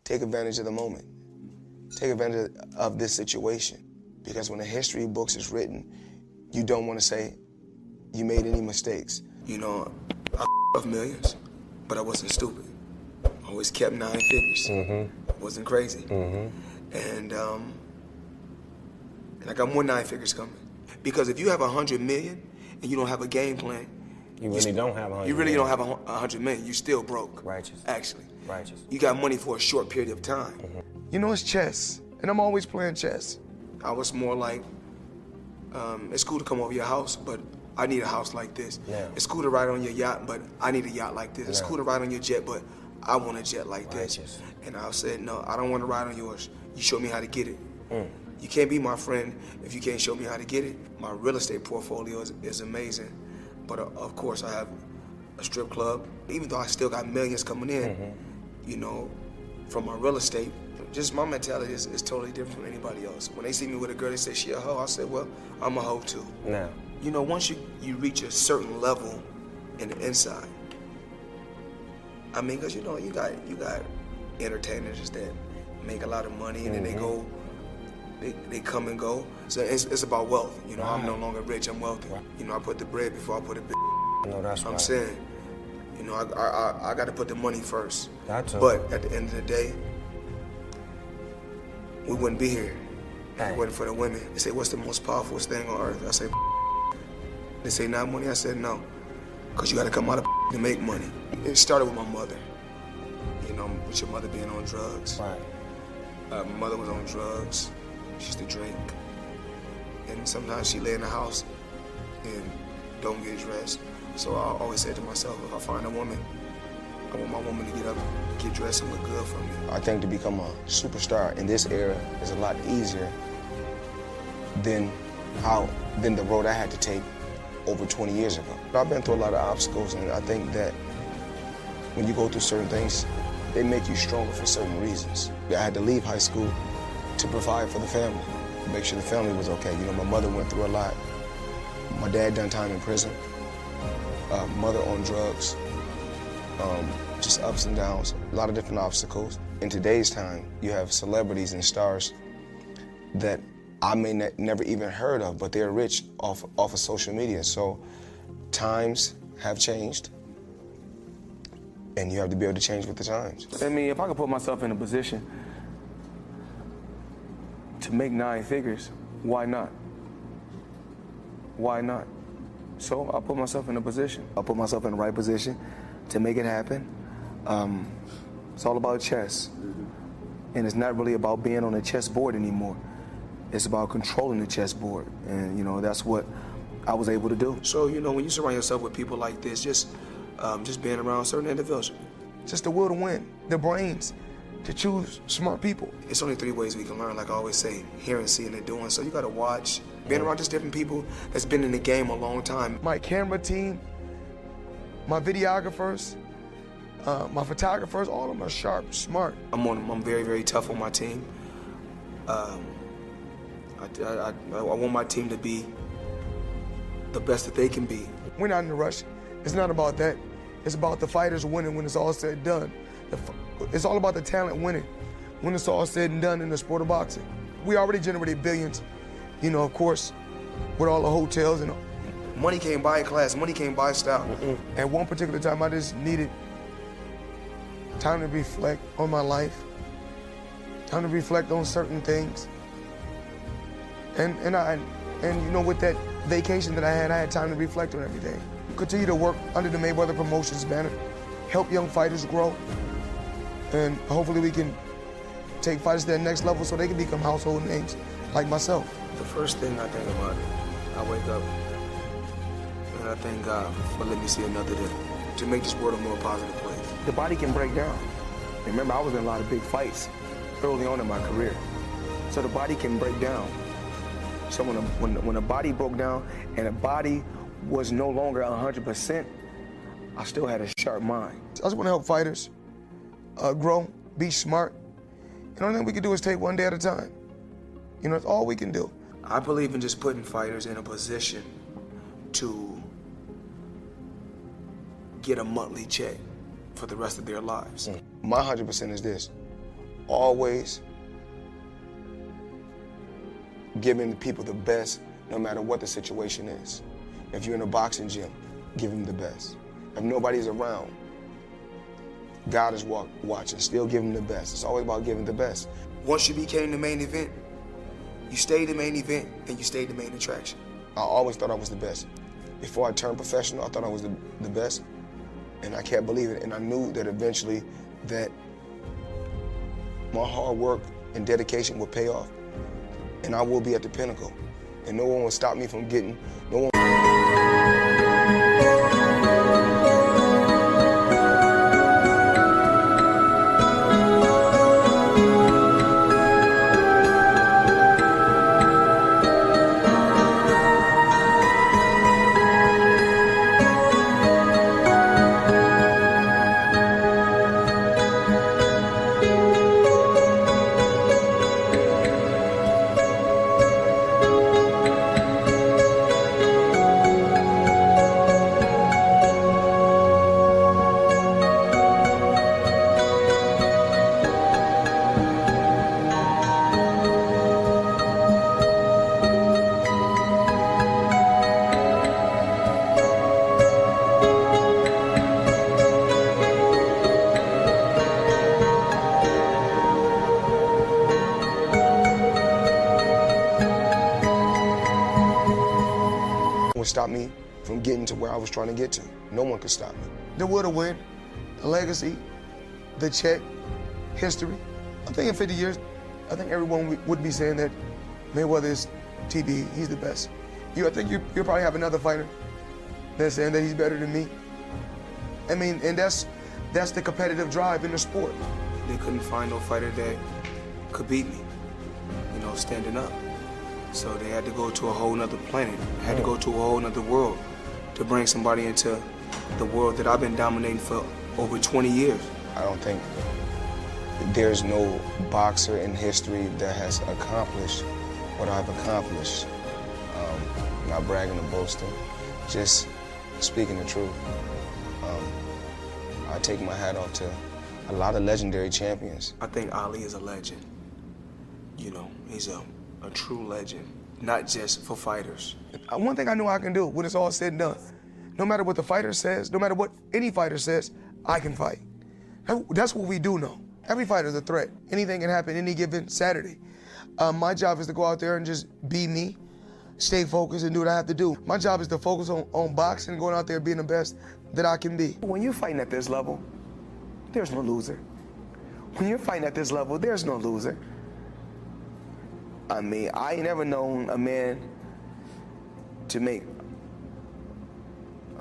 take advantage of the moment. Take advantage of this situation. Because when the history books is written, you don't want to say you made any mistakes. You know, I off millions, but I wasn't stupid. I always kept 9 figures. Wasn't crazy. And I got more 9 figures coming. Because if you have 100 million and you don't have a game plan, you really don't have 100 You really million. don't have 100 million. You still broke. Righteous. Actually. Righteous. You got money for a short period of time. You know, it's chess, and I'm always playing chess. I was more like, it's cool to come over your house, but I need a house like this. Yeah. It's cool to ride on your yacht, but I need a yacht like this. It's Yeah. cool to ride on your jet, but I want a jet like Righteous. this. And I said, no, I don't want to ride on yours. You show me how to get it. You can't be my friend if you can't show me how to get it. My real estate portfolio is amazing, but of course I have a strip club. Even though I still got millions coming in, you know, from my real estate, just my mentality is totally different from anybody else. When they see me with a girl, they say, she a hoe. I said, well, I'm a hoe too. Now. You know, once you reach a certain level in the inside, I mean, because you know, you got entertainers that make a lot of money and then they go, they come and go. So it's about wealth. You know, I'm no longer rich, I'm wealthy. You know, I put the bread before I put the bitch. No, that's I'm right. saying, you know, I got to put the money first. That's but at the end of the day, we wouldn't be here if Hey. it wasn't for the women. They say, what's the most powerful thing on earth? I say, they say, not money? I said, no. Because you got to come out of to make money. It started with my mother. You know, with your mother being on drugs. Right. My mother was on drugs. She used to drink. And sometimes she lay in the house and don't get dressed. So I always said to myself, if I find a woman, I want my woman to get up, get dressed, and look good for me. I think to become a superstar in this era is a lot easier than the road I had to take over 20 years ago. I've been through a lot of obstacles, and I think that when you go through certain things, they make you stronger for certain reasons. I had to leave high school to provide for the family, to make sure the family was okay. You know, my mother went through a lot. My dad done time in prison. Mother on drugs. Just ups and downs, a lot of different obstacles. In today's time, you have celebrities and stars that I may never even heard of, but they're rich off of social media. So times have changed, and you have to be able to change with the times. I mean, if I could put myself in a position to make 9 figures, why not? Why not? So I put myself in a position. I put myself in the right position to make it happen. It's all about chess. And it's not really about being on a chessboard anymore. It's about controlling the chessboard. And, you know, that's what I was able to do. So, you know, when you surround yourself with people like this, just being around certain individuals. Just the will to win, the brains to choose smart people. It's only 3 ways we can learn, like I always say, hearing, seeing, and doing. So you gotta watch, being around just different people that's been in the game a long time. My camera team, my videographers, my photographers, all of them are sharp, smart. I'm very, very tough on my team. I want my team to be the best that they can be. We're not in a rush. It's not about that. It's about the fighters winning when it's all said and done. It's all about the talent winning when it's all said and done in the sport of boxing. We already generated billions, you know, of course, with all the hotels and Money can't buy class, money can't buy style. At one particular time, I just needed time to reflect on my life, time to reflect on certain things. And you know, with that vacation that I had time to reflect on everything. Continue to work under the Mayweather Promotions banner, help young fighters grow, and hopefully we can take fighters to that next level so they can become household names like myself. The first thing I think about it, I wake up and I thank God for letting me see another day, to make this world a more positive place. The body can break down. Remember, I was in a lot of big fights early on in my career, so the body can break down. So when the body broke down and the body was no longer 100%, I still had a sharp mind. I just want to help fighters grow, be smart. And the only thing we can do is take one day at a time. You know, it's all we can do. I believe in just putting fighters in a position to get a monthly check for the rest of their lives. My 100% is this. always giving the people the best no matter what the situation is. If you're in a boxing gym, give them the best. If nobody's around, God is watching, still give them the best. It's always about giving the best. Once you became the main event, you stayed the main event and you stayed the main attraction. I always thought I was the best. Before I turned professional, I thought I was the best, and I can't believe it. And I knew that eventually that my hard work and dedication would pay off, and I will be at the pinnacle. And no one will stop me from getting, no one. Would stop me from getting to where I was trying to get to. No one could stop me. The will to win, the legacy, the check, history. I think in 50 years, I think everyone would be saying that Mayweather is TB, he's the best. I think you'll probably have another fighter that's saying that he's better than me. I mean, and that's the competitive drive in the sport. They couldn't find no fighter that could beat me, standing up. So they had to go to a whole nother planet, had to go to a whole nother world to bring somebody into the world that I've been dominating for over 20 years. I don't think there's no boxer in history that has accomplished what I've accomplished. Not bragging or boasting, just speaking the truth. I take my hat off to a lot of legendary champions. I think Ali is a legend. He's a true legend, not just for fighters. One thing I know I can do when it's all said and done, no matter what the fighter says, no matter what any fighter says, I can fight. That's what we do know. Every fighter's a threat. Anything can happen any given Saturday. My job is to go out there and just be me, stay focused and do what I have to do. My job is to focus on boxing and going out there being the best that I can be. When you're fighting at this level, there's no loser. When you're fighting at this level, there's no loser. I mean, I ain't never known a man to make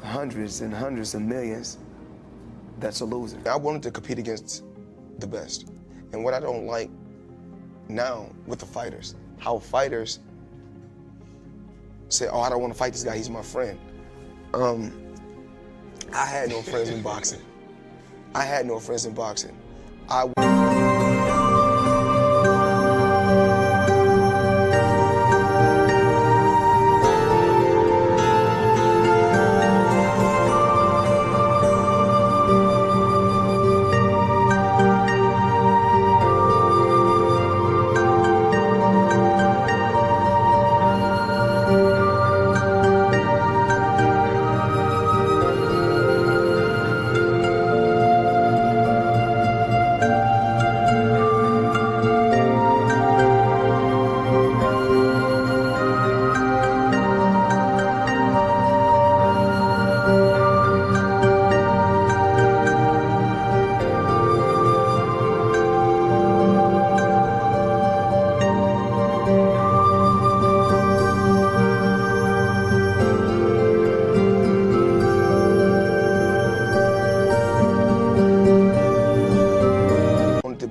hundreds and hundreds of millions that's a loser. I wanted to compete against the best. And what I don't like now with the fighters, how fighters say, oh, I don't want to fight this guy, he's my friend. I had no friends in boxing. I had no friends in boxing.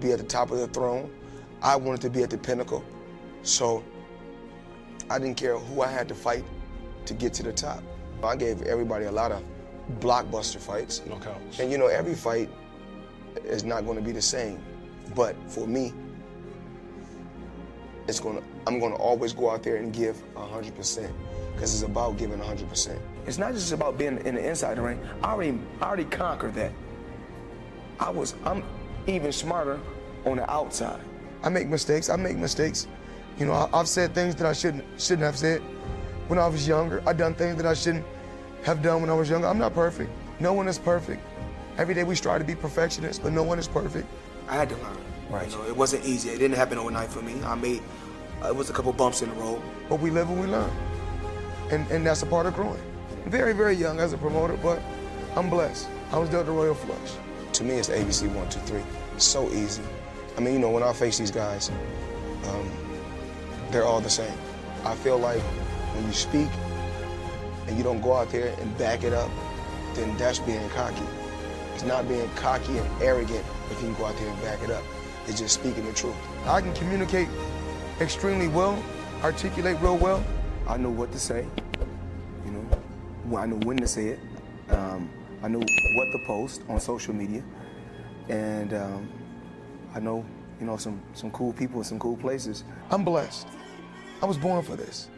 Be at the top of the throne. I wanted to be at the pinnacle. So I didn't care who I had to fight to get to the top. I gave everybody a lot of blockbuster fights. Knockouts. And every fight is not going to be the same. But for me, I'm going to always go out there and give 100%, because it's about giving 100%. It's not just about being in the inside the ring. I already conquered that. I'm even smarter on the outside. I make mistakes. You know, I've said things that I shouldn't have said when I was younger. I've done things that I shouldn't have done when I was younger. I'm not perfect. No one is perfect. Every day we strive to be perfectionists, but no one is perfect. I had to learn. Right. You know, it wasn't easy. It didn't happen overnight for me. It was a couple bumps in the road. But we live and we learn. And that's a part of growing. Very, very young as a promoter, but I'm blessed. I was dealt the royal flush. To me, it's ABC 1, 2, 3. It's so easy. I mean, you know, when I face these guys, they're all the same. I feel like when you speak and you don't go out there and back it up, then that's being cocky. It's not being cocky and arrogant if you can go out there and back it up. It's just speaking the truth. I can communicate extremely well, articulate real well. I know what to say, you know. I know when to say it. I know what to post on social media. And I know, you know, some cool people in some cool places. I'm blessed. I was born for this.